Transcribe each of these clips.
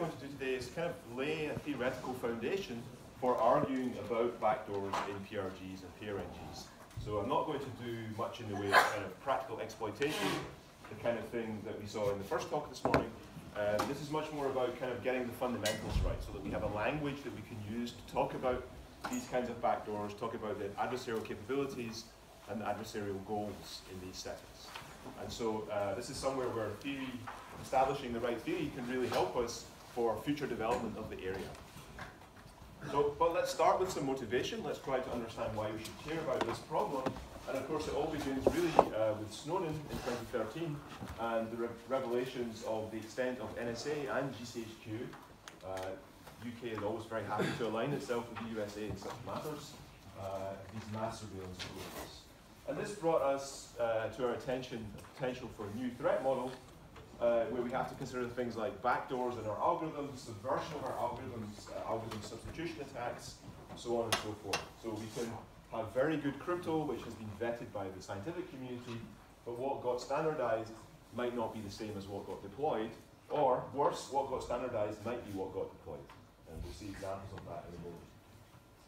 going to do today is kind of lay a theoretical foundation for arguing about backdoors in PRGs and PRNGs. So I'm not going to do much in the way of kind of practical exploitation, the kind of thing that we saw in the first talk this morning. This is much more about kind of getting the fundamentals right, so that we have a language that we can use to talk about these kinds of backdoors, talk about the adversarial capabilities and the adversarial goals in these settings. And so this is somewhere where theory, establishing the right theory, can really help us for future development of the area. So, but let's start with some motivation. Let's try to understand why we should care about this problem. And of course, it all begins really with Snowden in 2013 and the revelations of the extent of NSA and GCHQ. UK is always very happy to align itself with the USA in such matters, these mass surveillance programs. And this brought us to our attention the potential for a new threat model where we have to consider things like backdoors in our algorithms, subversion of our algorithms, algorithm substitution attacks, so on and so forth. So we can have very good crypto, which has been vetted by the scientific community, but what got standardized might not be the same as what got deployed, or worse, what got standardized might be what got deployed. And we'll see examples of that in a moment.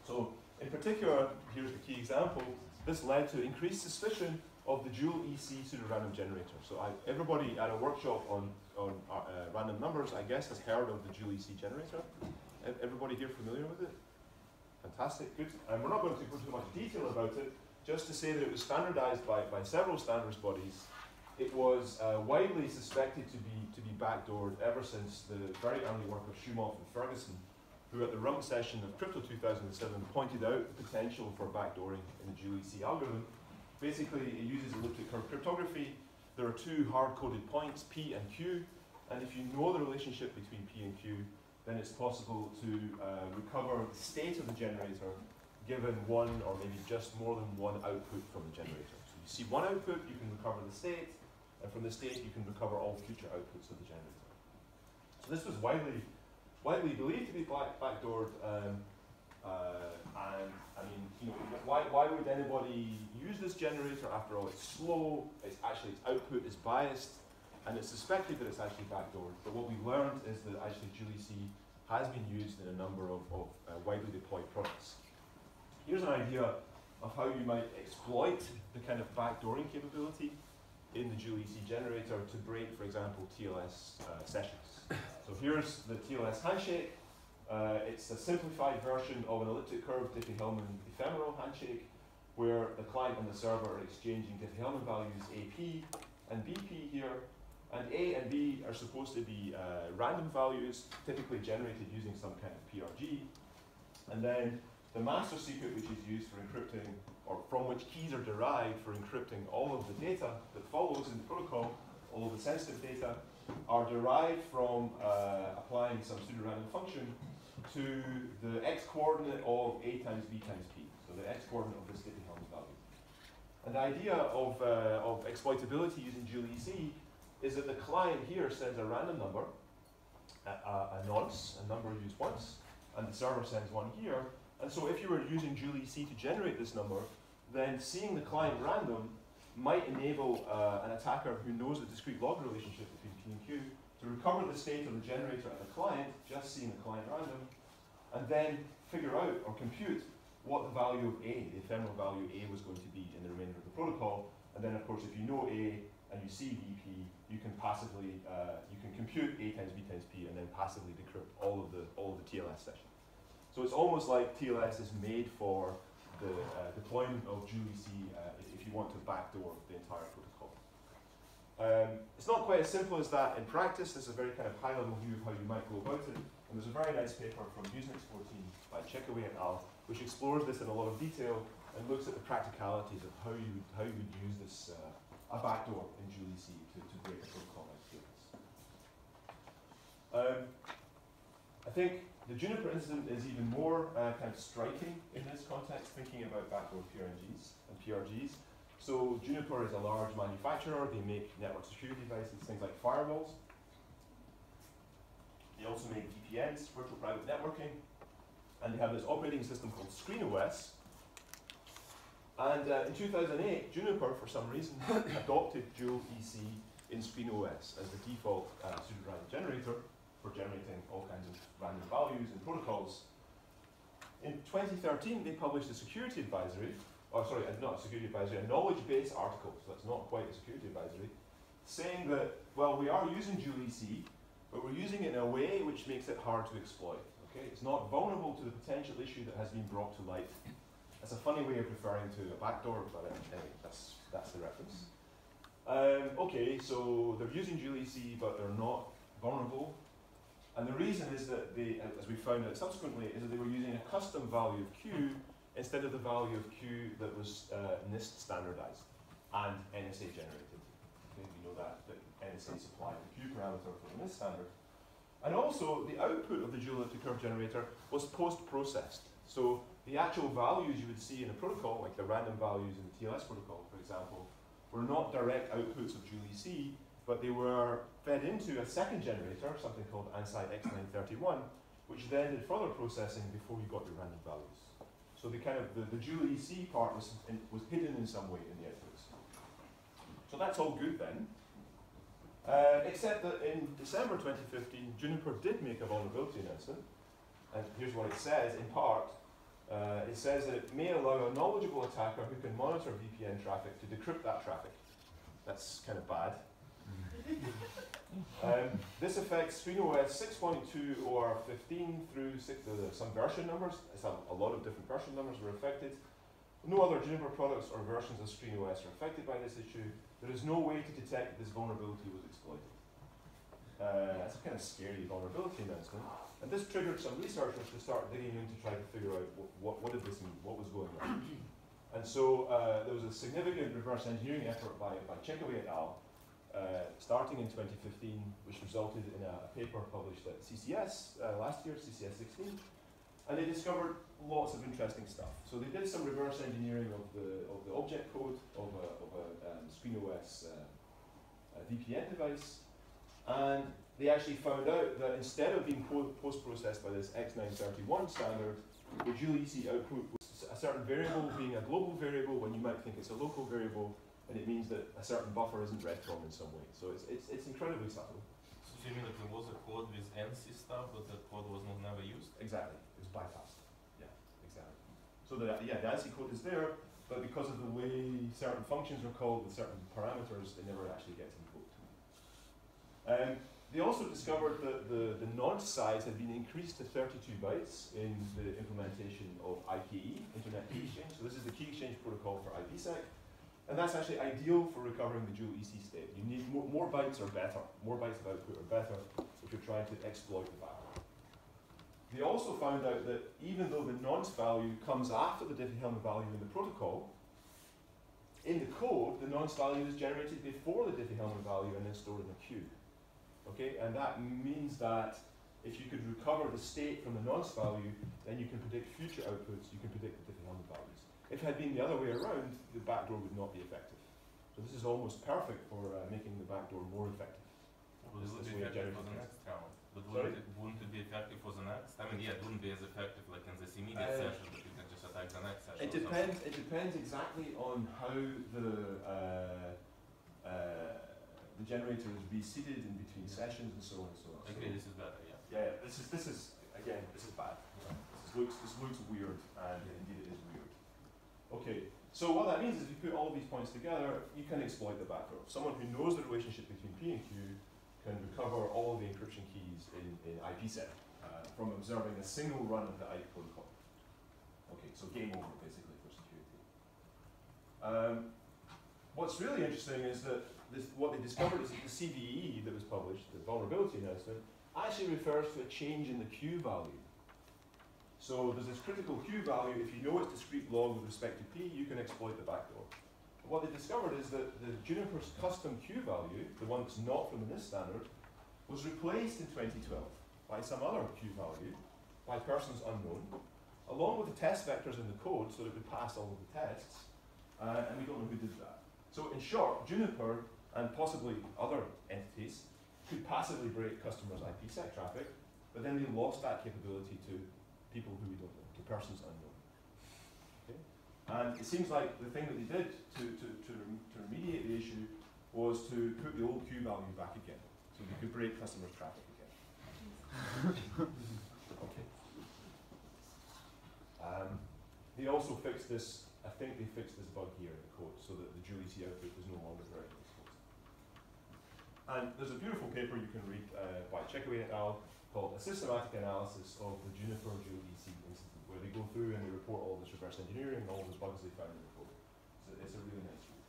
So in particular, here's the key example. This led to increased suspicion of the dual EC pseudorandom generator. So everybody at a workshop on random numbers, I guess, has heard of the dual EC generator. Everybody here familiar with it? Fantastic, good. And we're not going to go into much detail about it, just to say that it was standardized by several standards bodies. It was widely suspected to be backdoored ever since the very early work of Schumann and Ferguson, who at the RUMP session of Crypto 2007 pointed out the potential for backdooring in the dual EC algorithm. Basically, it uses elliptic curve cryptography. There are two hard-coded points, P and Q, and if you know the relationship between P and Q, then it's possible to recover the state of the generator given one or maybe just more than one output from the generator. So you see one output, you can recover the state, and from the state you can recover all future outputs of the generator. So this was widely believed to be backdoored, and I mean, you know, why would anybody use this generator? After all, it's slow, its output is biased, and it's suspected that it's actually backdoored. But what we learned is that actually dual EC has been used in a number of widely deployed products. Here's an idea of how you might exploit the kind of backdooring capability in the dual EC generator to break, for example, TLS sessions. So here's the TLS handshake. It's a simplified version of an elliptic curve Diffie-Hellman ephemeral handshake, where the client and the server are exchanging Diffie-Hellman values AP and BP here, and A and B are supposed to be random values, typically generated using some kind of PRG, and then the master secret, which is used for encrypting, or from which keys are derived for encrypting all of the data that follows in the protocol, all of the sensitive data, are derived from applying some pseudorandom function to the x-coordinate of A times B times P, so the x-coordinate of this Diffie-Hellman value. And the idea of exploitability using dual EC is that the client here sends a random number, a nonce, a number used once, and the server sends one here. And so if you were using dual EC to generate this number, then seeing the client random might enable an attacker who knows the discrete log relationship between P and Q to recover the state of the generator and the client, just seeing the client random, and then figure out or compute what the value of A, the ephemeral value A, was going to be in the remainder of the protocol. And then, of course, if you know A and you see BP, you can passively you can compute A times B times P and then passively decrypt all of the TLS session. So it's almost like TLS is made for the deployment of dual EC if you want to backdoor the entire protocol. It's not quite as simple as that in practice. This is a very kind of high-level view of how you might go about it. And there's a very nice paper from Usenix 14 by Checkaway et al., which explores this in a lot of detail and looks at the practicalities of how you would use this a backdoor in dual EC to break a protocol like TLS. I think the Juniper incident is even more kind of striking in this context, thinking about backdoor PRNGs and PRGs. So Juniper is a large manufacturer. They make network security devices, things like firewalls. They also make VPNs, virtual private networking, and they have this operating system called ScreenOS. And in 2008, Juniper, for some reason, adopted dual EC in ScreenOS as the default pseudorandom generator. for generating all kinds of random values and protocols. In 2013, they published a security advisory, or sorry, not a security advisory, a knowledge base article, so that's not quite a security advisory, saying that, well, we are using dual-EC, but we're using it in a way which makes it hard to exploit. Okay? It's not vulnerable to the potential issue that has been brought to light. That's a funny way of referring to a backdoor, but anyway, that's the reference. Okay, so they're using dual-EC, but they're not vulnerable. And the reason is that they, as we found out subsequently, is that they were using a custom value of Q instead of the value of Q that was NIST standardized and NSA generated. Okay, we know that NSA supplied the Q parameter for the NIST standard. And also, the output of the dual elliptic curve generator was post-processed. So the actual values you would see in a protocol, like the random values in the TLS protocol, for example, were not direct outputs of dual-EC, but they were fed into a second generator, something called ANSI X931, which then did further processing before you got your random values. So the kind of the dual-EC part was hidden in some way in the outputs. So that's all good then. Except that in December 2015, Juniper did make a vulnerability announcement, and here's what it says in part. It says that it may allow a knowledgeable attacker who can monitor VPN traffic to decrypt that traffic. That's kind of bad. This affects ScreenOS 6.2 or 15 through some version numbers. A lot of different version numbers were affected. No other Juniper products or versions of ScreenOS are affected by this issue. There is no way to detect that this vulnerability was exploited. That's a kind of scary vulnerability announcement. And this triggered some researchers to start digging in to try to figure out what did this mean, what was going on. And so there was a significant reverse engineering effort by Checkaway et al. Starting in 2015, which resulted in a paper published at CCS last year, CCS 16. And they discovered lots of interesting stuff. So they did some reverse engineering of the object code of a ScreenOS VPN device. And they actually found out that instead of being post-processed by this X931 standard, the dual-EC output was a certain variable being a global variable when you might think it's a local variable, and it means that a certain buffer isn't read from in some way. So it's incredibly subtle. So you mean that there was a code with NC stuff, but that code was never used? Exactly, it was bypassed. Yeah, exactly. So the ANSI code is there, but because of the way certain functions are called with certain parameters, it never actually gets invoked. They also discovered that the nonce size had been increased to 32 bytes in the implementation of IKE, Internet Key Exchange. So this is the key exchange protocol for IPsec. And that's actually ideal for recovering the dual-EC state. You need more bytes are better. More bytes of output are better if you're trying to exploit the backdoor. They also found out that even though the nonce value comes after the Diffie-Hellman value in the protocol, in the code, the nonce value is generated before the Diffie-Hellman value and then stored in a queue. Okay, and that means that if you could recover the state from the nonce value, then you can predict future outputs, you can predict the Diffie-Hellman values. If it had been the other way around, the backdoor would not be effective. So this is almost perfect for making the backdoor more effective. Would it be effective for the next round? But wouldn't it be effective for the next? I mean, yeah, it wouldn't be as effective like in this immediate session, but you can just attack the next session. It depends exactly on how the generator is reseated in between sessions and so on and so on. Okay, this is better, yeah. Yeah, this is again, this is bad. This looks weird, and indeed it is weird. Okay, so what that means is if you put all of these points together, you can exploit the backdoor. Someone who knows the relationship between P and Q can recover all of the encryption keys in IPsec from observing a single run of the IPE protocol. Okay, so game over basically for security. What's really interesting is that what they discovered is that the CVE that was published, the vulnerability announcement, actually refers to a change in the Q value. So there's this critical Q value. If you know its discrete log with respect to P, you can exploit the backdoor. But what they discovered is that the Juniper's custom Q value, the one that's not from the NIST standard, was replaced in 2012 by some other Q value, by persons unknown, along with the test vectors in the code so that it would pass all of the tests, and we don't know who did that. So in short, Juniper and possibly other entities could passively break customers' IPsec traffic, but then they lost that capability to people who we don't know, to persons unknown. Okay? And it seems like the thing that they did to remediate the issue was to put the old Q value back again, so they could break customers' traffic again. Okay. They also fixed this, I think they fixed this bug here in the code so that the Julie C output is no longer directly exposed. And there's a beautiful paper you can read by Checkaway et al. Called A Systematic Analysis of the Juniper Julie C incident, where they go through and they report all this reverse engineering and all the bugs they found in the code. So it's a really nice read.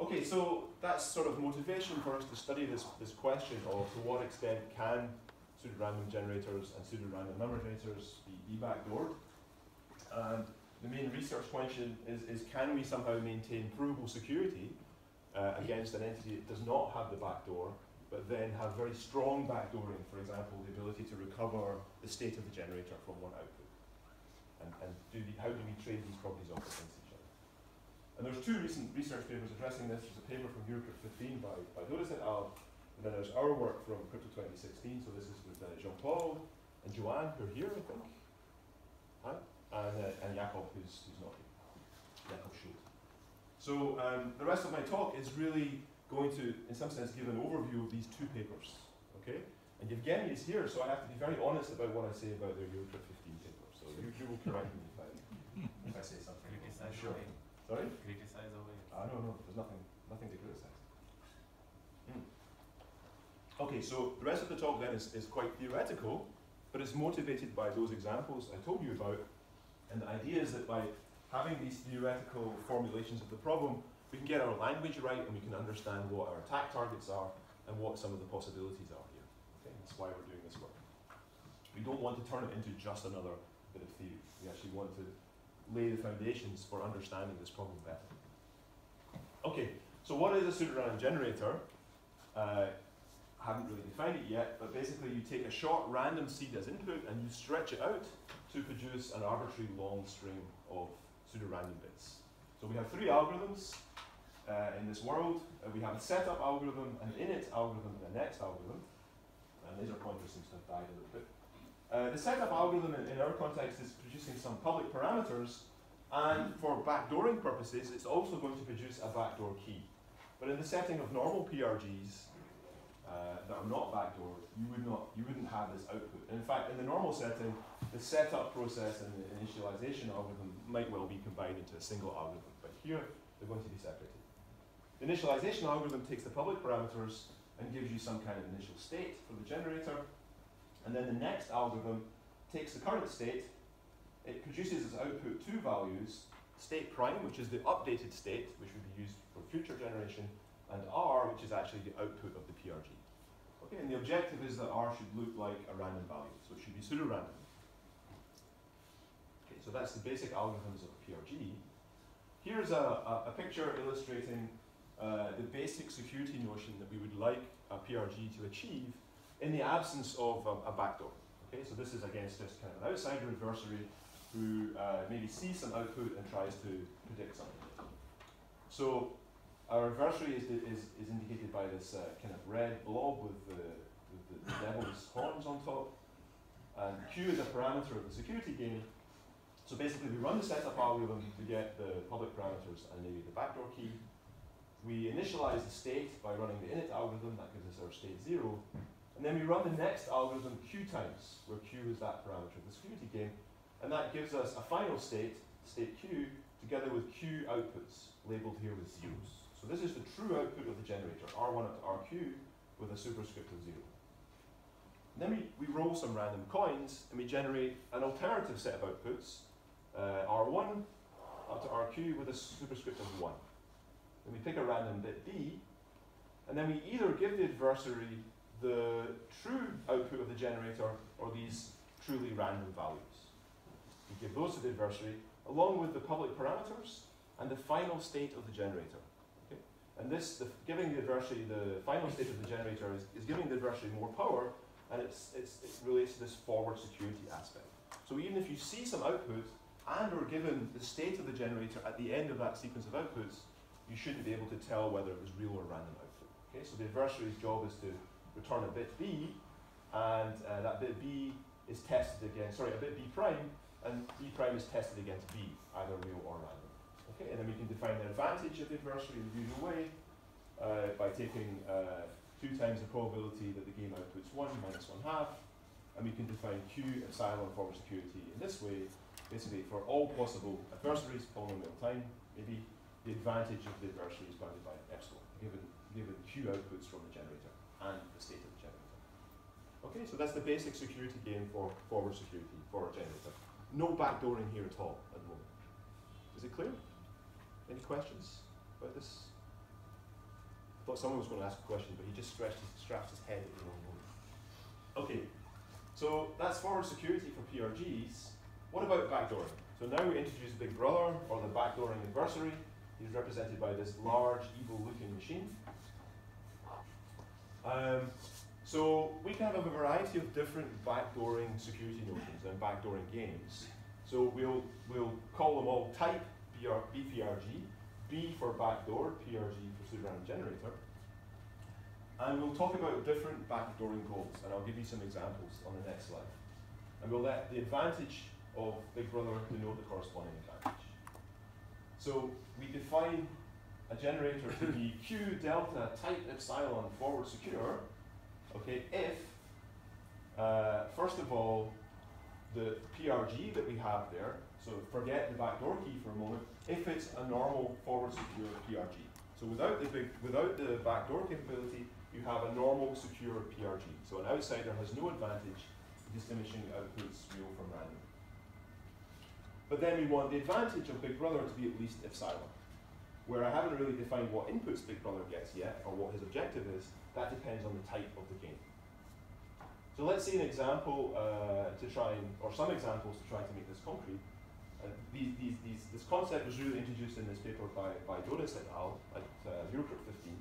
Okay, so that's sort of motivation for us to study this question of to what extent can pseudorandom generators and pseudorandom number generators be backdoored. And the main research question is can we somehow maintain provable security against an entity that does not have the backdoor, but then have very strong backdooring, for example, the ability to recover the state of the generator from one output. And how do we trade these properties off against each other? And there's two recent research papers addressing this. There's a paper from Eurocrypt 15 by Dodis et al. And then there's our work from Crypto 2016. So this is with Jean-Paul and Joanne, who are here, I think. Hi. And Jakob, who's not here. Jakob Schultz. So the rest of my talk is really going to, in some sense, give an overview of these two papers, okay? And Evgeny is here, so I have to be very honest about what I say about their Eurocrypt 15 paper. So you will correct me if I say something. Criticize sure. away. Sorry? Criticize away. No, there's nothing to criticize. Okay, so the rest of the talk then is quite theoretical, but it's motivated by those examples I told you about. And the idea is that by having these theoretical formulations of the problem, we can get our language right and we can understand what our attack targets are and what some of the possibilities are here. Okay, that's why we're doing this work. We don't want to turn it into just another bit of theory. We actually want to lay the foundations for understanding this problem better. Okay, so what is a pseudorandom generator? Haven't really defined it yet, but basically you take a short random seed as input and you stretch it out to produce an arbitrary long string of pseudorandom bits. So we have three algorithms in this world. We have a setup algorithm, an init algorithm, and a next algorithm. And laser pointer seems to have died a little bit. The setup algorithm in our context is producing some public parameters, and for backdooring purposes, it's also going to produce a backdoor key. But in the setting of normal PRGs that are not backdoored, you wouldn't have this output. And in fact, in the normal setting, the setup process and the initialization algorithm might well be combined into a single algorithm. But here, they're going to be separated. The initialization algorithm takes the public parameters and gives you some kind of initial state for the generator. And then the next algorithm takes the current state, it produces as output two values, state prime, which is the updated state, which would be used for future generation, and R, which is actually the output of the PRG. Okay, and the objective is that R should look like a random value, so it should be pseudo-random. Okay, so that's the basic algorithms of PRG. Here's a picture illustrating the basic security notion that we would like a PRG to achieve in the absence of a backdoor. Okay, so this is against just kind of an outsider adversary who maybe sees some output and tries to predict something. So our adversary is indicated by this kind of red blob with the devil's horns on top. And Q is a parameter of the security gain. So basically we run the setup algorithm to get the public parameters and maybe the backdoor key. We initialize the state by running the init algorithm, that gives us our state 0. And then we run the next algorithm Q times, where Q is that parameter of the security gain. And that gives us a final state, state Q, together with Q outputs, labeled here with zeros. So this is the true output of the generator, R1 up to RQ, with a superscript of 0. And then we roll some random coins, and we generate an alternative set of outputs, R1 up to RQ with a superscript of 1. Then we pick a random bit B, and then we either give the adversary the true output of the generator or these truly random values. We give those to the adversary along with the public parameters and the final state of the generator. Okay? And this, giving the adversary the final state of the generator is giving the adversary more power, and it relates to this forward security aspect. So even if you see some output and or given the state of the generator at the end of that sequence of outputs, you shouldn't be able to tell whether it was real or random output. Okay, so the adversary's job is to return a bit B, and that bit B is tested against, a bit B prime, and B prime is tested against B, either real or random. Okay, and then we can define the advantage of the adversary in the usual way by taking 2 times the probability that the game outputs 1 minus 1/2, and we can define Q epsilon forward security in this way. Basically, for all possible adversaries, polynomial time, maybe the advantage of the adversary is bounded by epsilon, given Q outputs from the generator and the state of the generator. Okay, so that's the basic security game for forward security for a generator. No backdooring here at all at the moment. Is it clear? Any questions about this? I thought someone was going to ask a question, but he just scratched his head at the wrong moment. Okay, so that's forward security for PRGs. What about backdooring? So now we introduce Big Brother, or the backdooring adversary. He's represented by this large, evil-looking machine. So we can have a variety of different backdooring security notions and backdooring games. So we'll call them all type BPRG, B for backdoor, PRG for pseudorandom generator. And we'll talk about different backdooring goals, and I'll give you some examples on the next slide. And we'll let the advantage of Big Brother denote the corresponding advantage. So we define a generator to be Q delta type epsilon forward secure, okay, if, first of all, the PRG that we have there, so forget the backdoor key for a moment, if it's a normal forward secure PRG. So without the backdoor capability, you have a normal secure PRG. So an outsider has no advantage in distinguishing outputs real from random. But then we want the advantage of Big Brother to be at least epsilon, where I haven't really defined what inputs Big Brother gets yet, or what his objective is. That depends on the type of the game. So let's see an example or some examples to try to make this concrete. This concept was really introduced in this paper by Dodis et al. At Eurocrypt 15,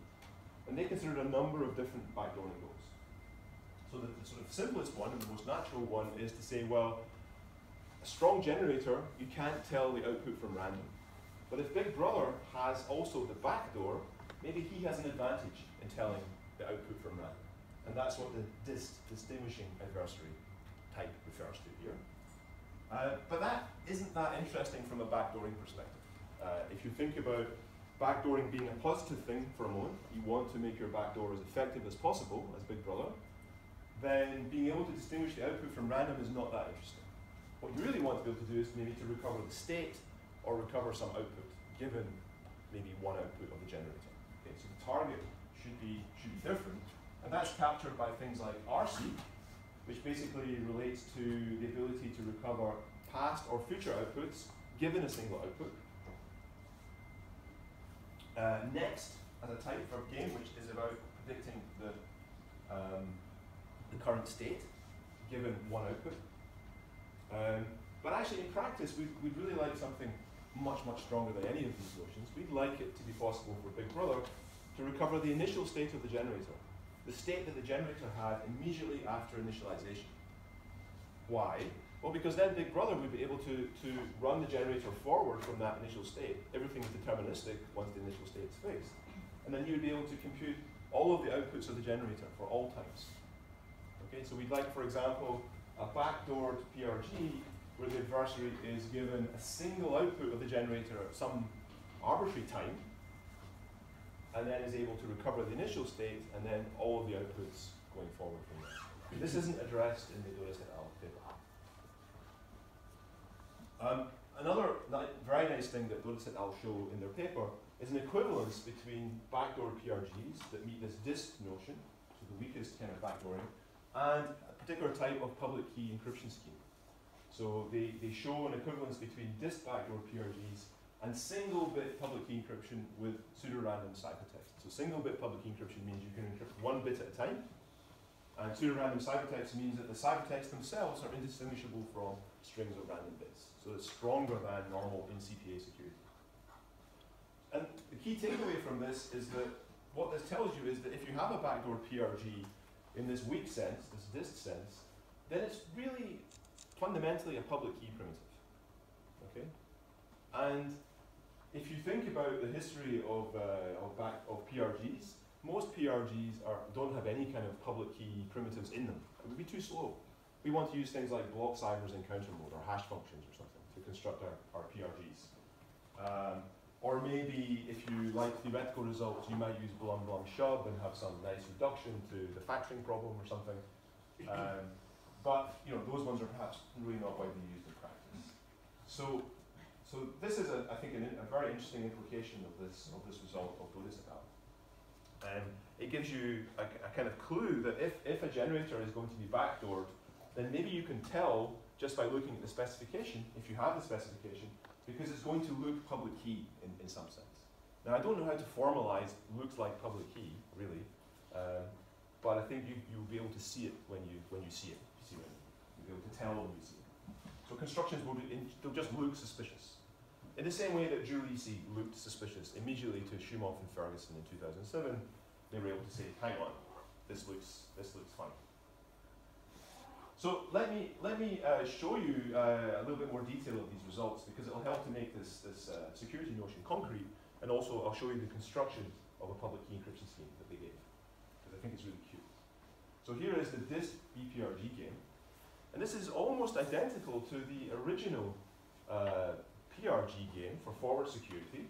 and they considered a number of different backdooring goals. So the sort of simplest one and the most natural one is to say, well, a strong generator, you can't tell the output from random. But if Big Brother has also the backdoor, maybe he has an advantage in telling the output from random. And that's what the distinguishing adversary type refers to here. But that isn't that interesting from a backdooring perspective. If you think about backdooring being a positive thing for a moment, you want to make your backdoor as effective as possible as Big Brother, then being able to distinguish the output from random is not that interesting. What you really want to be able to do is maybe to recover the state or recover some output, given maybe one output of the generator. Okay, so the target should be different, and that's captured by things like RC, which basically relates to the ability to recover past or future outputs given a single output. Next, as a type of game, which is about predicting the current state given one output. But actually, in practice, we'd really like something much, much stronger than any of these notions. We'd like it to be possible for Big Brother to recover the initial state of the generator, the state that the generator had immediately after initialization. Why? Well, because then Big Brother would be able to run the generator forward from that initial state. Everything is deterministic once the initial state is fixed. And then you would be able to compute all of the outputs of the generator for all times. Okay, so we'd like, for example, a backdoored PRG where the adversary is given a single output of the generator at some arbitrary time, and then is able to recover the initial state and then all of the outputs going forward from there. This isn't addressed in the Dodis et al. Paper. Another very nice thing that Dodis et al. Show in their paper is an equivalence between backdoor PRGs that meet this disk notion, so the weakest kind of backdooring, and a particular type of public key encryption scheme. So they show an equivalence between disk backdoor PRGs and single bit public key encryption with pseudorandom ciphertext. So single bit public key encryption means you can encrypt one bit at a time, and pseudorandom ciphertext means that the ciphertext themselves are indistinguishable from strings of random bits. So it's stronger than normal in CPA security. And the key takeaway from this is that what this tells you is that if you have a backdoor PRG in this weak sense, this disk sense, then it's really fundamentally a public key primitive. Okay? And if you think about the history of PRGs, most PRGs don't have any kind of public key primitives in them. It would be too slow. We want to use things like block ciphers in counter mode or hash functions or something to construct our PRGs. Or maybe if you like theoretical results, you might use blum blum shub and have some nice reduction to the factoring problem or something. but you know, those ones are perhaps really not widely used in practice. So this is, I think, a very interesting implication of this result of Dodis et al. It gives you a kind of clue that if a generator is going to be backdoored, then maybe you can tell just by looking at the specification, if you have the specification, because it's going to look public key in some sense. Now, I don't know how to formalize looks like public key, really, but I think you'll be able to see it when you see it. You see what I mean? You'll be able to tell when you see it. So constructions they'll just look suspicious. In the same way that Julici looked suspicious immediately to Schumacher and Ferguson in 2007, they were able to say, hang on, this looks fine. So let me show you a little bit more detail of these results, because it will help to make this security notion concrete, and also I'll show you the construction of a public key encryption scheme that they gave, because I think it's really cute. So here is the disk BPRG game, and this is almost identical to the original PRG game for forward security.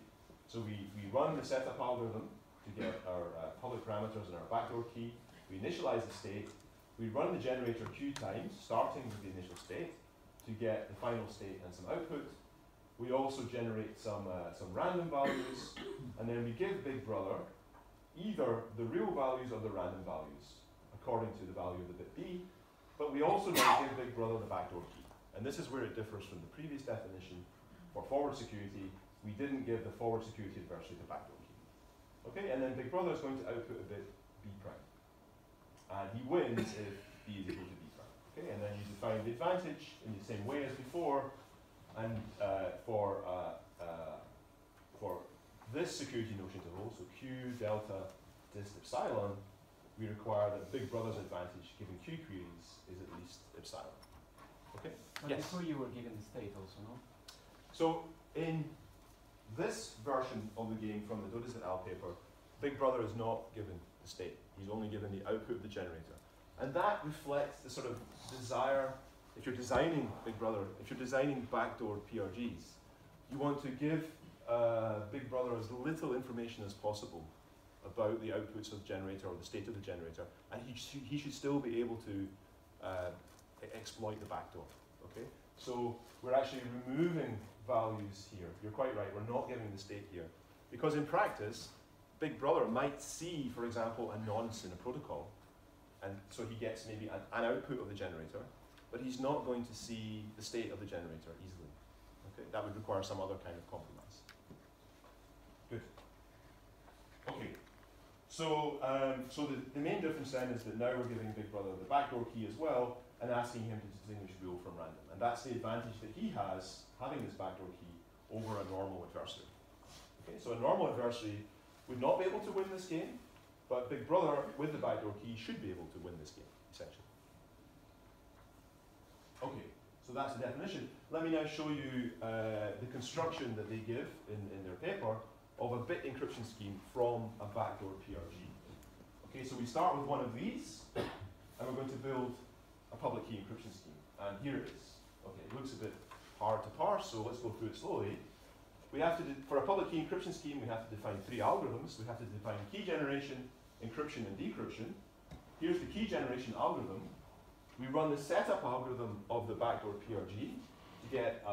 So we run the setup algorithm to get our public parameters and our backdoor key. We initialize the state. We run the generator Q times, starting with the initial state, to get the final state and some output. We also generate some random values, and then we give Big Brother either the real values or the random values, according to the value of the bit B. But we also now give Big Brother the backdoor key. And this is where it differs from the previous definition. For forward security, we didn't give the forward security adversary the backdoor key. Okay, and then Big Brother is going to output a bit B prime. And he wins if B is equal to B prime. Okay, and then you define the advantage in the same way as before. And for this security notion to hold, so Q delta dist epsilon, we require that Big Brother's advantage given Q queries is at least epsilon. Okay? But yes? before you were given the state also, no? So in this version of the game from the Dodis et al. Paper, Big Brother is not given the state. He's only given the output of the generator. And that reflects the sort of desire, if you're designing Big Brother, if you're designing backdoored PRGs, you want to give Big Brother as little information as possible about the outputs of the generator or the state of the generator, and he should still be able to exploit the backdoor. Okay? So we're actually removing values here. You're quite right, we're not giving the state here. Because in practice, Big Brother might see, for example, a nonce in a protocol, and so he gets maybe an output of the generator, but he's not going to see the state of the generator easily. Okay? That would require some other kind of compromise. Good. Okay. So, the main difference then is that now we're giving Big Brother the backdoor key as well, and asking him to distinguish real from random. And that's the advantage that he has, having this backdoor key, over a normal adversary. Okay, so a normal adversary would not be able to win this game, but Big Brother, with the backdoor key, should be able to win this game, essentially. Okay, so that's the definition. Let me now show you the construction that they give in their paper of a bit encryption scheme from a backdoor PRG. Okay, so we start with one of these, and we're going to build a public key encryption scheme. And here it is. Okay, it looks a bit hard to parse, so let's go through it slowly. We have to, for a public key encryption scheme, we have to define 3 algorithms. We have to define key generation, encryption, and decryption. Here's the key generation algorithm. We run the setup algorithm of the backdoor PRG to get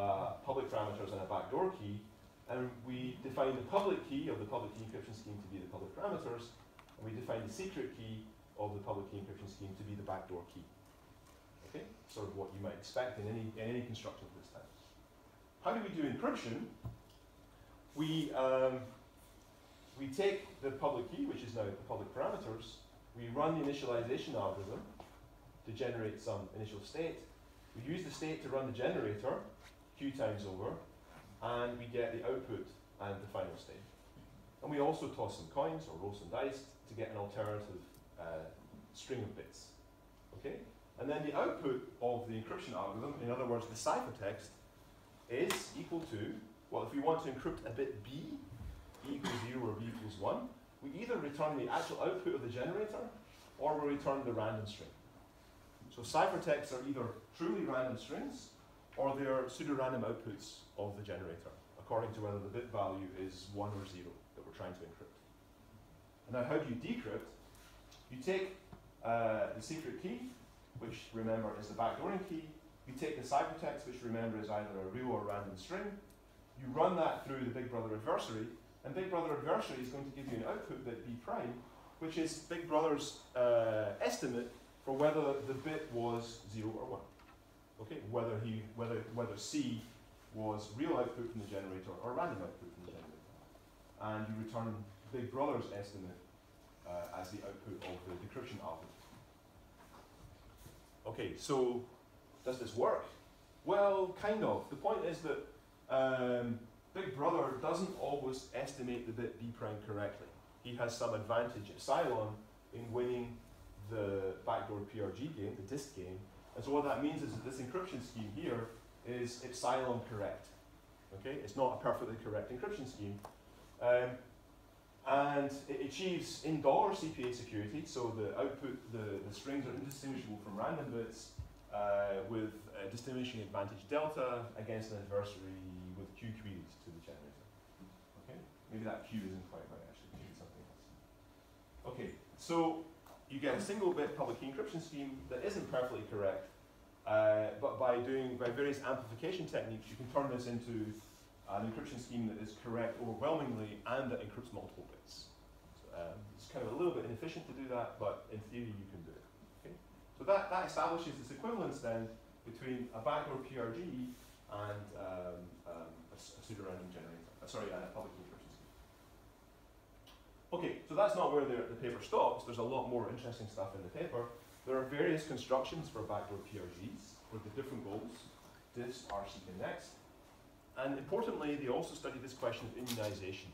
public parameters and a backdoor key. And we define the public key of the public key encryption scheme to be the public parameters. And we define the secret key of the public key encryption scheme to be the backdoor key. Okay, sort of what you might expect in any construction of this type. How do we do encryption? We take the public key, which is now the public parameters. We run the initialization algorithm to generate some initial state. We use the state to run the generator, Q times over, and we get the output and the final state. And we also toss some coins, or roll some dice, to get an alternative string of bits. Okay? And then the output of the encryption algorithm, in other words, the ciphertext, is equal to, well, if we want to encrypt a bit B, E equals 0 or B equals 1, we either return the actual output of the generator, or we return the random string. So ciphertexts are either truly random strings, or they are pseudo-random outputs of the generator, according to whether the bit value is 1 or 0 that we're trying to encrypt. And now how do you decrypt? You take the secret key, which remember is the backdooring key. You take the ciphertext, which remember is either a real or random string. You run that through the Big Brother adversary, and Big Brother adversary is going to give you an output bit B prime, which is Big Brother's estimate for whether the bit was 0 or 1. Okay, whether C was real output from the generator or random output from the generator. And you return Big Brother's estimate as the output of the decryption algorithm. Okay, so does this work? Well, kind of. The point is that Big Brother doesn't always estimate the bit B prime correctly. He has some advantage epsilon in winning the backdoor PRG game, the disk game. And so what that means is that this encryption scheme here is epsilon correct. Okay, it's not a perfectly correct encryption scheme. And it achieves in dollar CPA security, so the output, the strings are indistinguishable from random bits with a distinguishing advantage delta against an adversary with Q queries to the generator. Okay, maybe that Q isn't quite right actually, maybe something else. Okay, so you get a single bit public key encryption scheme that isn't perfectly correct, but by various amplification techniques, you can turn this into an encryption scheme that is correct overwhelmingly and that encrypts multiple bits. So, it's kind of a little bit inefficient to do that, but in theory you can do it. Okay? So that establishes this equivalence then between a backdoor PRG and a pseudo-random generator. And a public key encryption scheme. Okay, so that's not where the paper stops. There's a lot more interesting stuff in the paper. There are various constructions for backdoor PRGs with the different goals, disk, RC, and next. And importantly, they also study this question of immunization,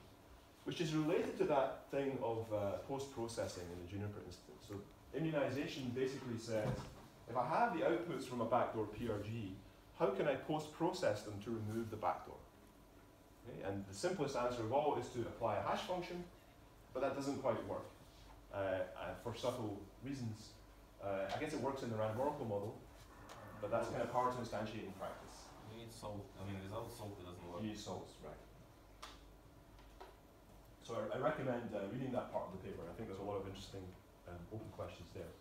which is related to that thing of post-processing in the Juniper instance. So immunization basically says, if I have the outputs from a backdoor PRG, how can I post-process them to remove the backdoor? Okay? And the simplest answer of all is to apply a hash function, but that doesn't quite work for subtle reasons. I guess it works in the random oracle model, but that's kind of hard to instantiate in practice. You need salt. I mean, without salt it doesn't work. You need salts, right. So I recommend reading that part of the paper. I think there's a lot of interesting open questions there.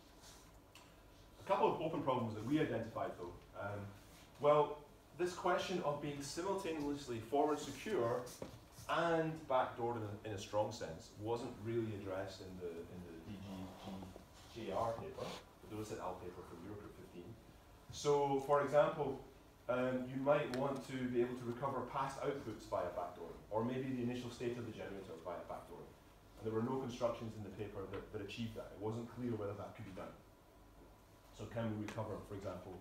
A couple of open problems that we identified though. Well, this question of being simultaneously forward secure and backdoored in a strong sense wasn't really addressed in the DGJR paper, the Dodis et al. Paper from Eurocrypt 15. So, for example, you might want to be able to recover past outputs via backdooring, or maybe the initial state of the generator via backdooring. And there were no constructions in the paper that achieved that. It wasn't clear whether that could be done. So can we recover, for example,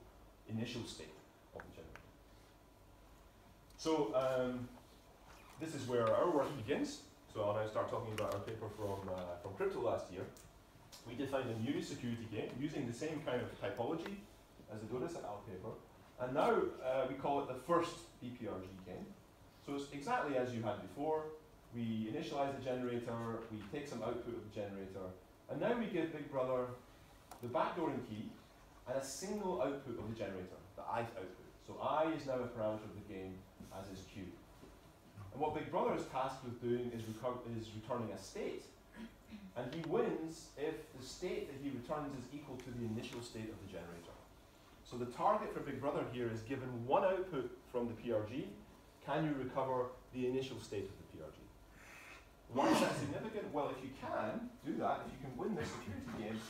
initial state of the generator? So this is where our work begins. So I'll now start talking about our paper from Crypto last year. We defined a new security game using the same kind of typology as the Dodis et al. Paper. And now we call it the first BPRG game. So it's exactly as you had before. We initialize the generator, we take some output of the generator, and now we give Big Brother the backdooring key and a single output of the generator, the ith output. So I is now a parameter of the game, as is Q. And what Big Brother is tasked with doing is returning a state. And he wins if the state that he returns is equal to the initial state of the generator. So the target for Big Brother here is given one output from the PRG, can you recover the initial state of the PRG? Why is that significant? Well, if you can do that, if you can win this security game,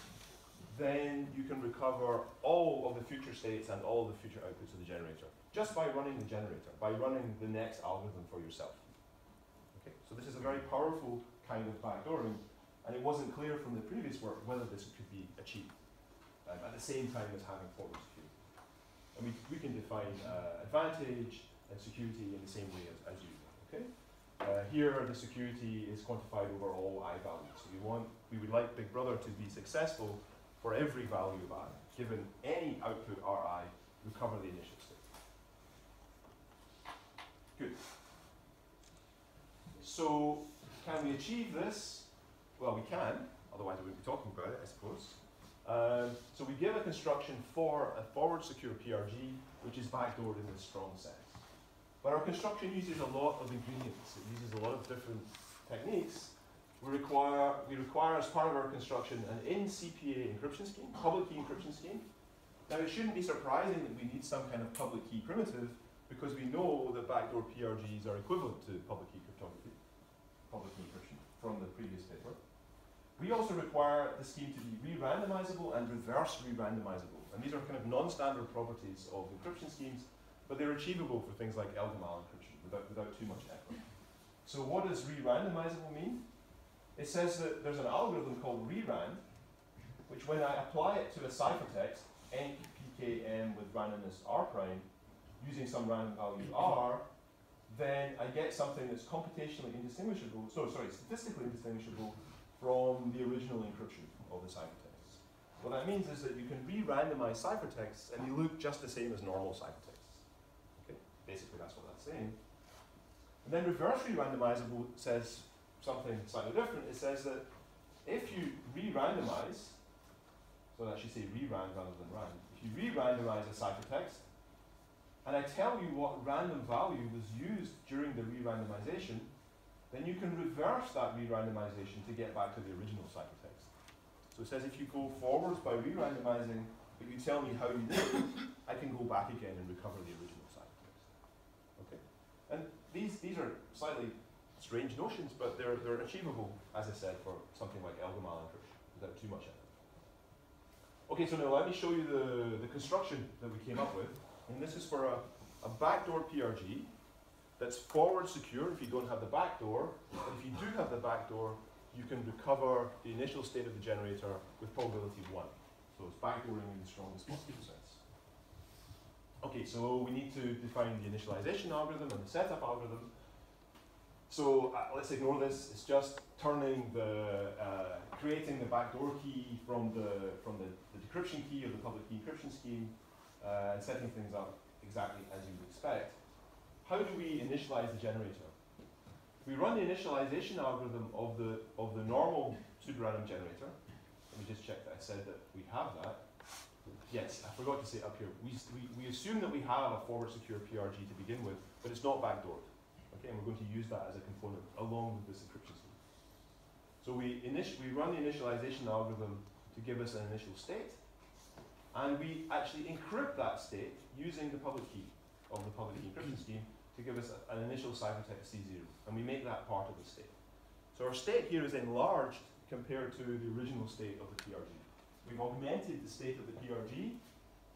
then you can recover all of the future states and all the future outputs of the generator, just by running the generator, by running the next algorithm for yourself. Okay, so this is a very powerful kind of backdooring, and it wasn't clear from the previous work whether this could be achieved at the same time as having forward security. And we can define advantage and security in the same way as usual. Okay? Here the security is quantified over all I values. So we would like Big Brother to be successful for every value of I. Given any output Ri, recover the initial state. Good. So can we achieve this? Well, we can, otherwise we wouldn't be talking about it, I suppose. So we give a construction for a forward secure PRG, which is backdoored in a strong sense. But our construction uses a lot of ingredients. It uses a lot of different techniques. We require as part of our construction an in CPA encryption scheme, public key encryption scheme, Now it shouldn't be surprising that we need some kind of public key primitive, because we know that backdoor PRGs are equivalent to public key cryptography, public key encryption, from the previous paper. We also require the scheme to be re-randomizable and reverse re-randomizable. And these are kind of non-standard properties of encryption schemes, but they're achievable for things like Elgamal encryption without too much effort. So what does re-randomizable mean? It says that there's an algorithm called re-rand, which when I apply it to a ciphertext, NPKM with randomness R prime, using some random value R, then I get something that's computationally indistinguishable, statistically indistinguishable from the original encryption of the ciphertexts. What that means is that you can re-randomize ciphertexts and they look just the same as normal ciphertexts. Okay? Basically that's what that's saying. And then reverse re-randomizable says something slightly different. It says that if you re-randomize, so I should say re-rand rather than rand, if you re-randomize a ciphertext, and I tell you what random value was used during the re-randomization, then you can reverse that re-randomization to get back to the original ciphertext. So it says if you go forwards by re-randomizing, but you tell me how you did it, I can go back again and recover the original ciphertext. Okay? And these are slightly strange notions, but they're achievable, as I said, for something like Elgamal encryption without too much effort. Okay, so now let me show you the construction that we came up with. And this is for a backdoor PRG that's forward secure if you don't have the backdoor. But if you do have the backdoor, you can recover the initial state of the generator with probability 1. So it's backdooring in the strongest possible sense. Okay, so we need to define the initialization algorithm and the setup algorithm. So let's ignore this. It's just turning creating the backdoor key from the decryption key of the public key encryption scheme, and setting things up exactly as you would expect. How do we initialize the generator? We run the initialization algorithm of the normal pseudorandom generator. Let me just check that I said that we have that. Yes, I forgot to say up here. We assume that we have a forward secure PRG to begin with, but it's not backdoored. Okay, and we're going to use that as a component along with this encryption scheme. So we run the initialization algorithm to give us an initial state, and we actually encrypt that state using the public key of the public key encryption scheme to give us an initial ciphertext C0, and we make that part of the state. So our state here is enlarged compared to the original state of the PRG. We've augmented the state of the PRG,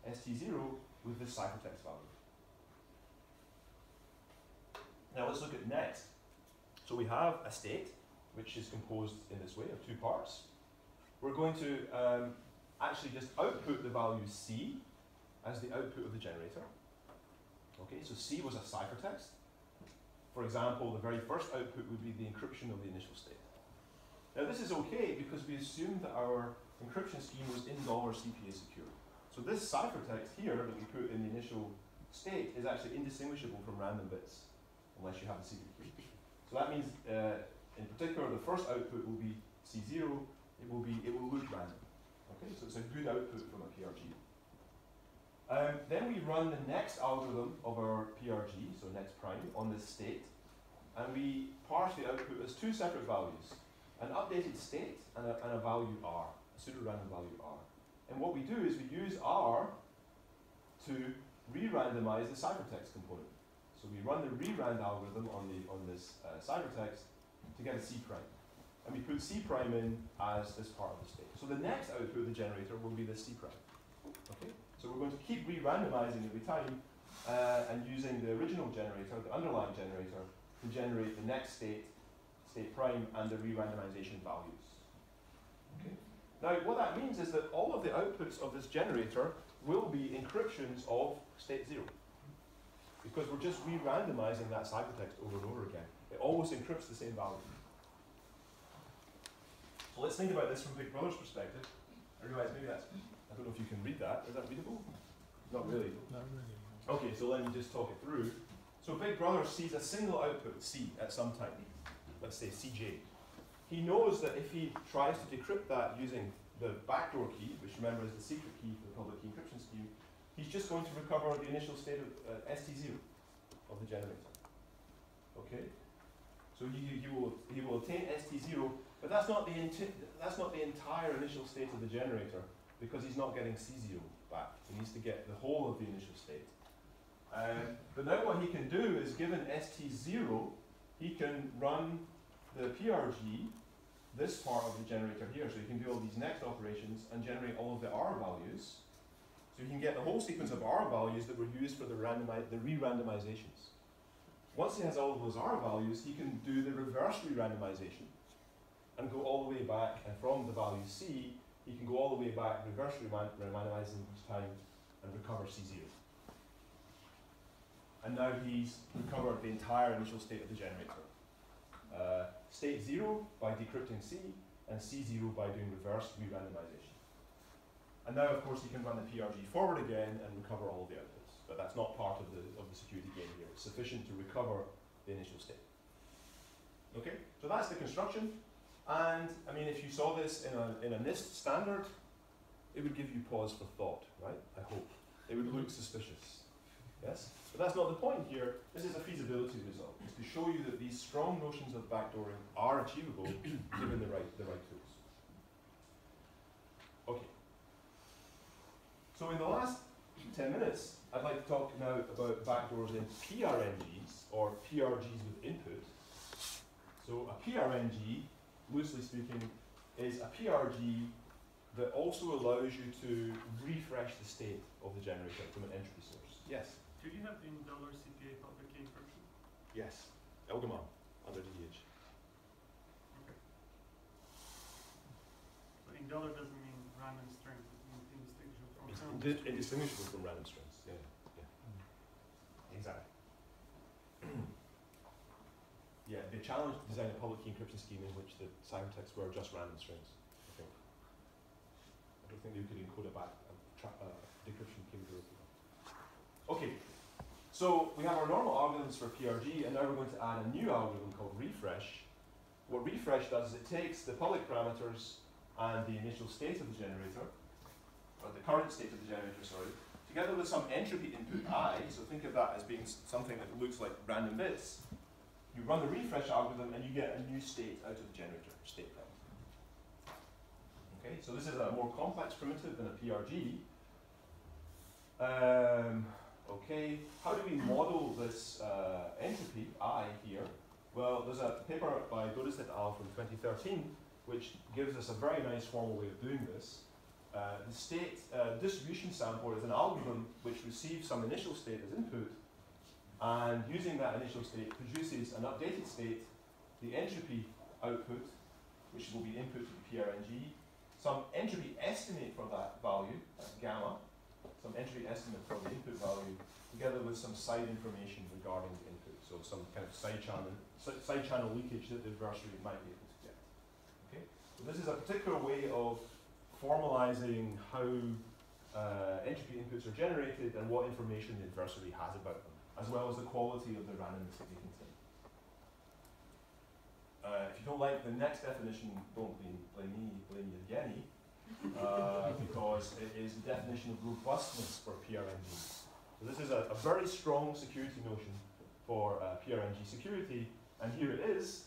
ST0, with this ciphertext value. Now let's look at next. So we have a state, which is composed in this way of two parts. We're going to actually just output the value C as the output of the generator. Okay, so C was a ciphertext. For example, the very first output would be the encryption of the initial state. Now this is okay because we assumed that our encryption scheme was in $CPA secure. So this ciphertext here that we put in the initial state is actually indistinguishable from random bits, unless you have the secret key. So that means, in particular, the first output will be C0. It will look random. Okay, so it's a good output from a PRG. Then we run the next algorithm of our PRG, so next prime, on this state, and we parse the output as two separate values, an updated state and a value R, a pseudo-random value R. And what we do is we use R to re-randomize the ciphertext component. So we run the re-rand algorithm on this ciphertext to get a C prime. And we put C prime in as this part of the state. So the next output of the generator will be this C prime. Okay? So we're going to keep re-randomizing every time and using the original generator, the underlying generator, to generate the next state prime, and the re-randomization values. Okay? Now what that means is that all of the outputs of this generator will be encryptions of state 0. Because we're just re-randomizing that ciphertext over and over again. It always encrypts the same value. So let's think about this from Big Brother's perspective. I realize maybe that's, I don't know if you can read that. Is that readable? Not really. Not really. Okay, so let me just talk it through. So Big Brother sees a single output, C, at some time. Let's say CJ. He knows that if he tries to decrypt that using the backdoor key, which remember is the secret key for the public key encryption scheme, he's just going to recover the initial state of ST0 of the generator. Okay? So he will obtain ST0, but that's not the entire initial state of the generator, because he's not getting C0 back. He needs to get the whole of the initial state. But now what he can do is, given st0, he can run the PRG, this part of the generator here, so he can do all these next operations and generate all of the R values. So you can get the whole sequence of R values that were used for the re-randomizations. Once he has all of those R values, he can do the reverse re-randomization and go all the way back, and from the value C, he can go all the way back, reverse re-randomizing each time, and recover C0. And now he's recovered the entire initial state of the generator. State 0 by decrypting C, and C0 by doing reverse re-randomization. And now, of course, he can run the PRG forward again and recover all of the outputs. But that's not part of the security game here. It's sufficient to recover the initial state. Okay, so that's the construction. And I mean, if you saw this in a NIST standard, it would give you pause for thought, right? I hope. It would look suspicious. Yes? But that's not the point here. This is a feasibility result. It's to show you that these strong notions of backdooring are achievable given the right tools. Okay. So in the last 10 minutes, I'd like to talk now about backdoors in PRNGs, or PRGs with input. So a PRNG, loosely speaking, is a PRG that also allows you to refresh the state of the generator from an entropy source. Yes? Do you have in $CPA public key encryption? Yes. Elgamal, under DH. Okay. But in dollar doesn't mean random strings, it means indistinguishable from random strings. Indistinguishable from random strings, yeah. Exactly. Yeah, they challenged to design a public key encryption scheme in which the ciphertexts were just random strings, I think. I don't think you could encode a decryption capability. Okay, so we have our normal algorithms for PRG, and now we're going to add a new algorithm called refresh. What refresh does is it takes the public parameters and the initial state of the generator, or the current state of the generator, sorry, together with some entropy input I, so think of that as being something that looks like random bits. You run the refresh algorithm and you get a new state out of the generator, state prime. Okay, so this is a more complex primitive than a PRG. Okay, how do we model this entropy, I, here? Well, there's a paper by Dodis et al. From 2013, which gives us a very nice formal way of doing this. The state distribution sampler is an algorithm which receives some initial state as input, and using that initial state produces an updated state, the entropy output, which will be input to the PRNG, some entropy estimate for that value, that's gamma, some entropy estimate for the input value, together with some side information regarding the input, so some kind of side channel leakage that the adversary might be able to get. Okay, so this is a particular way of formalizing how entropy inputs are generated and what information the adversary has about them, as well as the quality of the randomness that they contain. If you don't like the next definition, don't blame me, blame Evgeny, because it is the definition of robustness for PRNGs. So this is a very strong security notion for PRNG security, and here it is.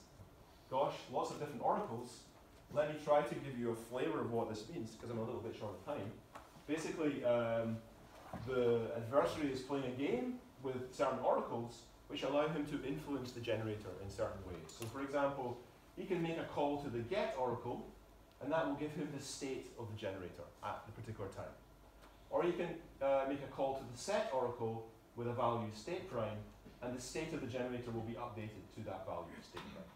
Gosh, lots of different oracles. Let me try to give you a flavor of what this means, because I'm a little bit short of time. Basically, the adversary is playing a game with certain oracles which allow him to influence the generator in certain ways. So for example, he can make a call to the get oracle, and that will give him the state of the generator at the particular time. Or he can make a call to the set oracle with a value state prime, and the state of the generator will be updated to that value state prime.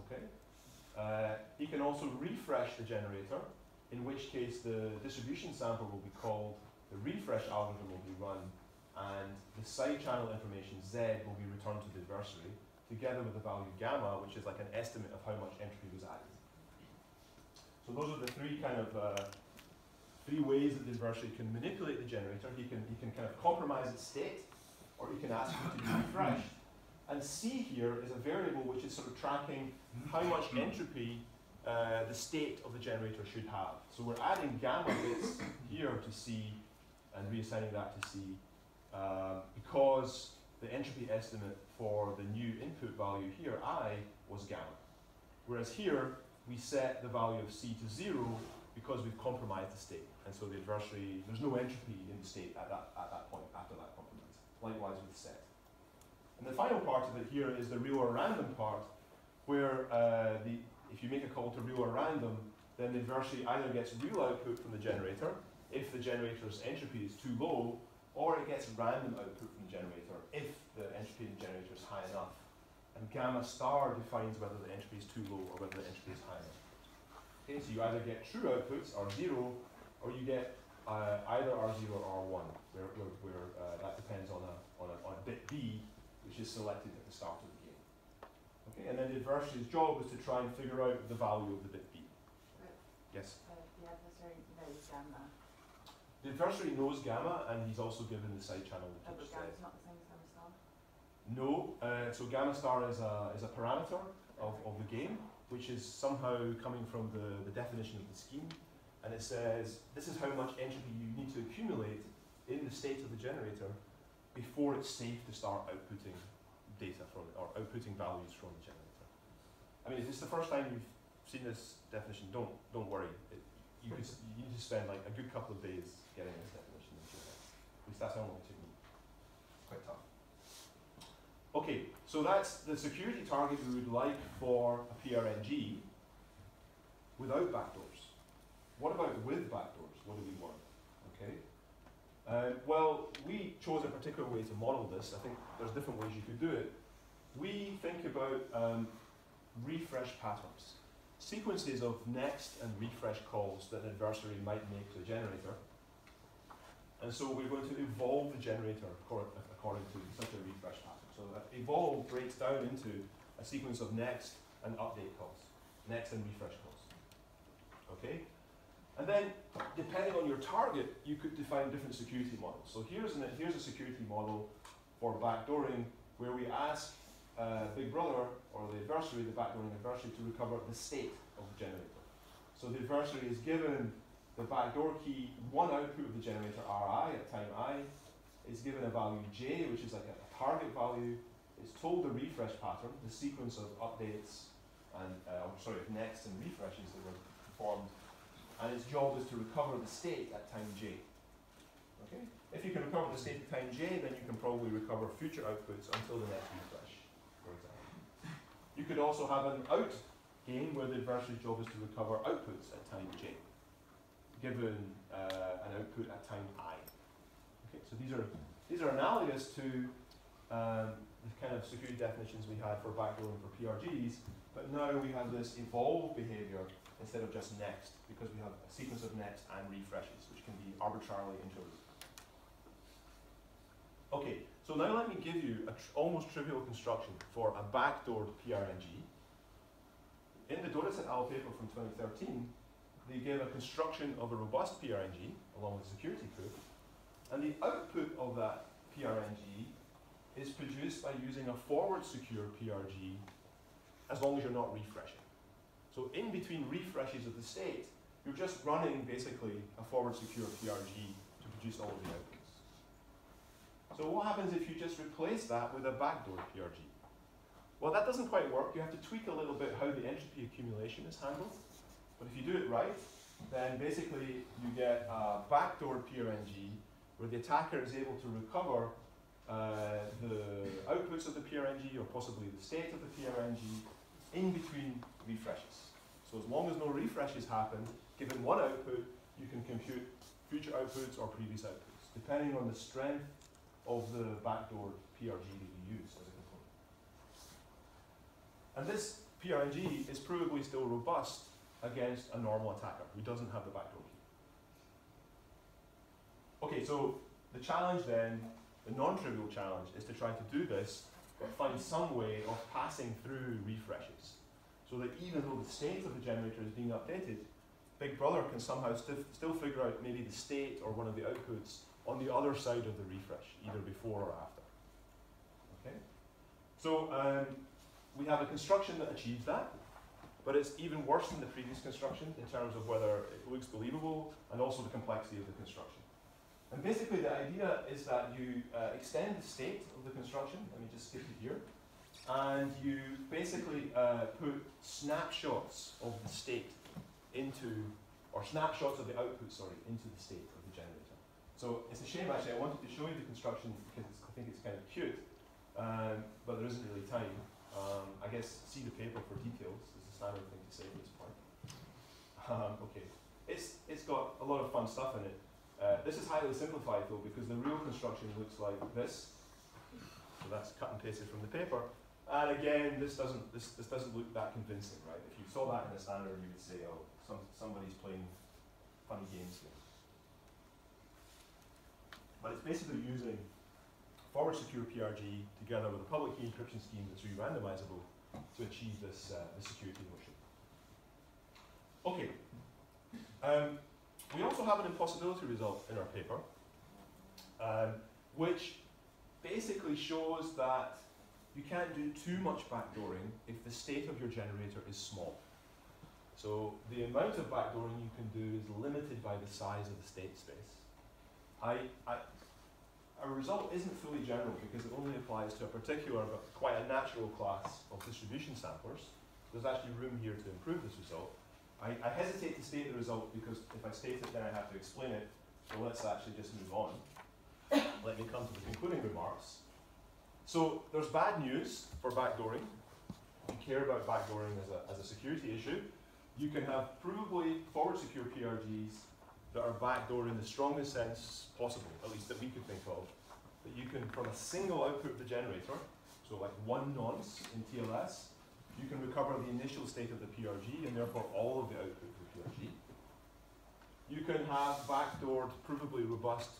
Okay? He can also refresh the generator, in which case the distribution sample will be called, the refresh algorithm will be run, and the side channel information Z will be returned to the adversary, together with the value gamma, which is like an estimate of how much entropy was added. So those are the three ways that the adversary can manipulate the generator. He can kind of compromise its state, or he can ask it to be refreshed. And C here is a variable which is sort of tracking how much entropy the state of the generator should have. So we're adding gamma bits here to C and reassigning that to C because the entropy estimate for the new input value here, I, was gamma. Whereas here, we set the value of C to 0 because we've compromised the state. And so the adversary, there's no entropy in the state at that point, after that compromise. Likewise with set. And the final part of it here is the real or random part, where if you make a call to real or random, then the adversary either gets real output from the generator, if the generator's entropy is too low, or it gets random output from the generator, if the entropy in the generator is high enough. And gamma star defines whether the entropy is too low or whether the entropy is high enough. Okay, so you either get true outputs, R0, or you get either R0 or R1, where that depends on a bit B, which is selected at the start of the game. Okay, and then the adversary's job is to try and figure out the value of the bit B. Right. Yes? The adversary knows gamma. The adversary knows gamma, and he's also given the side channel. Oh, but gamma's not the same as gamma star? No, so gamma star is a parameter of the game, which is somehow coming from the definition of the scheme, and it says this is how much entropy you need to accumulate in the state of the generator before it's safe to start outputting data from it, or outputting values from the generator. I mean, if it's the first time you've seen this definition, don't worry. You need to spend like a good couple of days getting this definition into your head. At least that's how long it took me. It's quite tough. Okay, so that's the security target we would like for a PRNG without backdoors. What about with backdoors? What do we want? Okay. Well, we chose a particular way to model this. I think there's different ways you could do it. We think about refresh patterns. Sequences of next and refresh calls that an adversary might make to a generator. And so we're going to evolve the generator according to such a refresh pattern. So that evolve breaks down into a sequence of next and update calls, next and refresh calls. Okay? And then, depending on your target, you could define different security models. So here's a security model for backdooring, where we ask Big Brother, or the adversary, the backdooring adversary, to recover the state of the generator. So the adversary is given the backdoor key, one output of the generator, Ri, at time I, is given a value j, which is like a target value. It's told the refresh pattern, the sequence of updates and next and refreshes that were performed, and its job is to recover the state at time j. Okay? If you can recover the state at time j, then you can probably recover future outputs until the next refresh, for example. You could also have an out game where the adversary's job is to recover outputs at time j, given an output at time I. Okay, so these are analogous to the kind of security definitions we had for backdooring for PRGs, but now we have this evolved behavior instead of just next, because we have a sequence of next and refreshes, which can be arbitrarily interleaved. Okay, so now let me give you an almost trivial construction for a backdoored PRNG. In the Dodis et al. Paper from 2013, they gave a construction of a robust PRNG along with security proof, and the output of that PRNG is produced by using a forward secure PRG as long as you're not refreshing. So in between refreshes of the state, you're just running basically a forward secure PRG to produce all of the outputs. So what happens if you just replace that with a backdoor PRG? Well, that doesn't quite work. You have to tweak a little bit how the entropy accumulation is handled. But if you do it right, then basically you get a backdoor PRNG where the attacker is able to recover the outputs of the PRNG, or possibly the state of the PRNG, in between refreshes. So as long as no refreshes happen, given one output, you can compute future outputs or previous outputs, depending on the strength of the backdoor PRG that you use as a component. And this PRNG is provably still robust against a normal attacker who doesn't have the backdoor key. Okay, so the challenge then, the non-trivial challenge, is to try to do this, but find some way of passing through refreshes, so that even though the state of the generator is being updated, Big Brother can somehow still figure out maybe the state or one of the outputs on the other side of the refresh, either before or after. Okay? So we have a construction that achieves that, but it's even worse than the previous construction in terms of whether it looks believable and also the complexity of the construction. And basically the idea is that you extend the state of the construction, let me just skip it here, and you basically put snapshots of the state into or snapshots of the output, sorry, into the state of the generator. So it's a shame actually, I wanted to show you the construction because I think it's kind of cute, but there isn't really time. I guess see the paper for details is the standard thing to say at this point. Okay, it's got a lot of fun stuff in it. This is highly simplified though because the real construction looks like this. So that's cut and pasted from the paper. And again, this doesn't look that convincing, right? If you saw that in a standard, you would say, oh, somebody's playing funny games here. But it's basically using forward secure PRG together with a public key encryption scheme that's re-randomizable to achieve this security notion. Okay. We also have an impossibility result in our paper, which basically shows that you can't do too much backdooring if the state of your generator is small. So the amount of backdooring you can do is limited by the size of the state space. Our result isn't fully general because it only applies to a particular but quite a natural class of distribution samplers. There's actually room here to improve this result. I hesitate to state the result because if I state it then I have to explain it, so let's actually just move on. Let me come to the concluding remarks. So there's bad news for backdooring. If you care about backdooring as a security issue, you can have provably forward secure PRGs that are backdoor in the strongest sense possible, at least that we could think of. That you can, from a single output of the generator, so like one nonce in TLS, you can recover the initial state of the PRG and therefore all of the output of the PRG. You can have backdoored, provably robust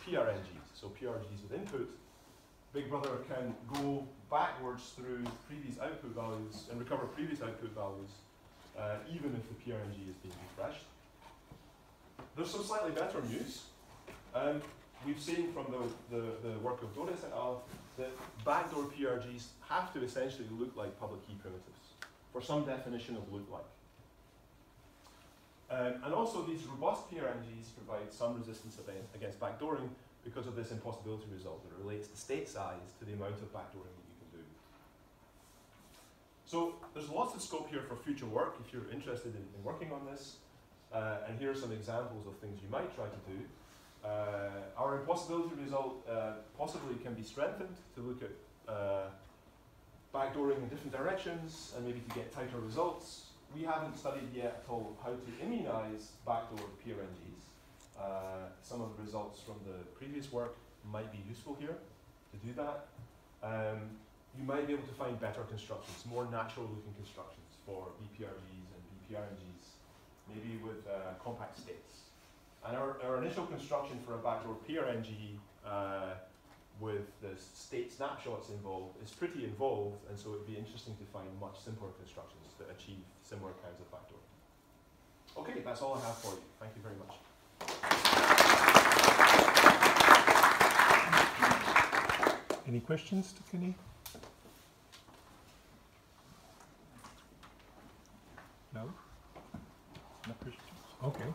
PRNGs, so PRGs with input. Big Brother can go backwards through previous output values and recover previous output values, even if the PRNG is being refreshed. There's some slightly better news. We've seen from the work of Dodis et al. That backdoor PRGs have to essentially look like public key primitives for some definition of look like. And also these robust PRNGs provide some resistance against backdooring because of this impossibility result that relates the state size to the amount of backdooring that you can do. So there's lots of scope here for future work if you're interested in working on this. And here are some examples of things you might try to do. Our impossibility result possibly can be strengthened to look at backdooring in different directions and maybe to get tighter results. We haven't studied yet at all how to immunize backdoor PRNGs. Some of the results from the previous work might be useful here to do that. You might be able to find better constructions, more natural looking constructions for BPRGs and BPRNGs, maybe with compact states. And our initial construction for a backdoor PRNG with the state snapshots involved is pretty involved, and so it would be interesting to find much simpler constructions that achieve similar kinds of backdoor. Okay, that's all I have for you. Thank you very much. Any questions to Kenny? No? No questions? Okay.